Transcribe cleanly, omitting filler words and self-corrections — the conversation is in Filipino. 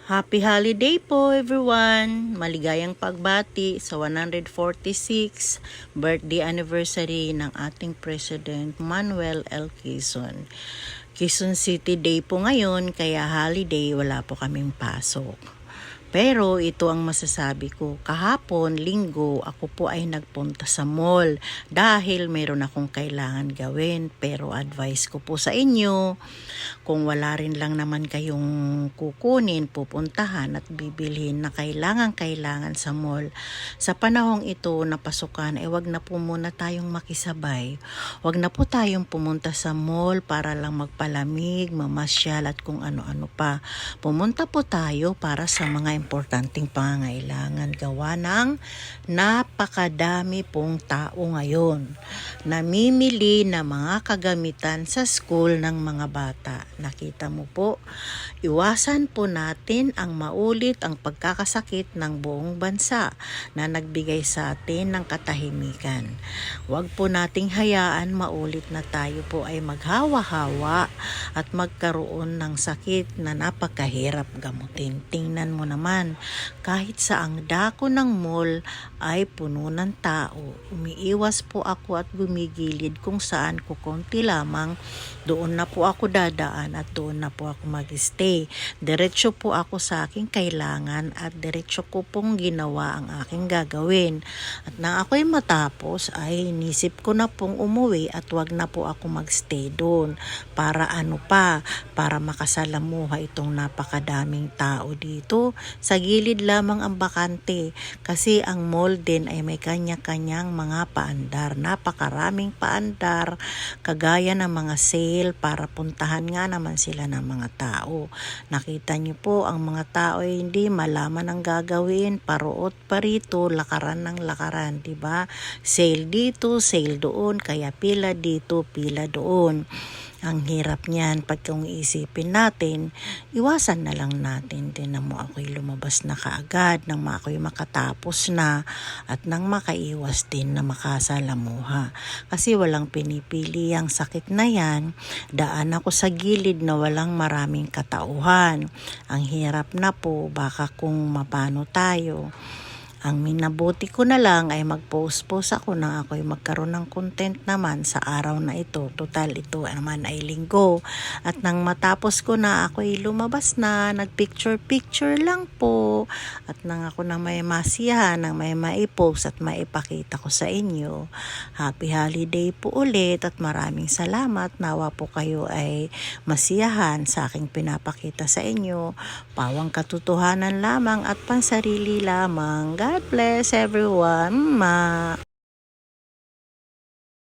Happy holiday po everyone! Maligayang pagbati sa 146 birthday anniversary ng ating President Manuel L. Quezon. Quezon City Day po ngayon, kaya holiday, wala po kaming pasok. Pero ito ang masasabi ko, kahapon, linggo, ako po ay nagpunta sa mall dahil mayroon akong kailangan gawin. Pero advice ko po sa inyo, kung wala rin lang naman kayong kukunin, pupuntahan at bibilhin na kailangan sa mall, sa panahong ito na pasukan, wag na po muna tayong makisabay. Wag na po tayong pumunta sa mall para lang magpalamig, mamasyal at kung ano-ano pa. Pumunta po tayo para sa mga importanteng pangangailangan, gawa ng napakadami pong tao ngayon namimili na mga kagamitan sa school ng mga bata. Nakita mo po, iwasan po natin ang maulit ang pagkakasakit ng buong bansa na nagbigay sa atin ng katahimikan. Huwag po nating hayaan maulit na tayo po ay maghawa-hawa at magkaroon ng sakit na napakahirap gamutin. Tingnan mo naman, kahit sa ang dako ng mall ay puno ng tao. Umiiwas po ako at gumigilid kung saan ko konti lamang. Doon na po ako dadaan at doon na po ako mag-stay. Diretso po ako sa aking kailangan at diretso ko pong ginawa ang aking gagawin. At nang ako'y matapos ay inisip ko na pong umuwi at wag na po ako mag-stay doon. Para para makasalamuha itong napakadaming tao dito. Sa gilid lamang ang bakante kasi ang mall din ay may kanya-kanyang mga paandar. Napakaraming paandar kagaya ng mga sale para puntahan nga naman sila ng mga tao. Nakita niyo po, ang mga tao ay hindi malaman ang gagawin, paruot parito, lakaran ng lakaran, di ba? Sale dito, sale doon, kaya pila dito, pila doon. Ang hirap niyan pag kung isipin natin, iwasan na lang natin. Tinan mo, ako'y lumabas na kaagad nang ako'y makatapos na at nang makaiwas din na makasalamuha. Kasi walang pinipili ang sakit na yan. Daan ako sa gilid na walang maraming katauhan. Ang hirap na po, baka kung mapano tayo. Ang minabuti ko na lang ay mag-post ako na ako'y magkaroon ng content naman sa araw na ito. Total, ito naman ay linggo. At nang matapos ko na, ako'y lumabas na, nagpicture lang po. At nang ako na may masiyahan, nang may maipost at maipakita ko sa inyo. Happy holiday po ulit at maraming salamat. Nawa po kayo ay masiyahan sa aking pinapakita sa inyo. Pawang katotohanan lamang at pansarili lamang. God bless everyone.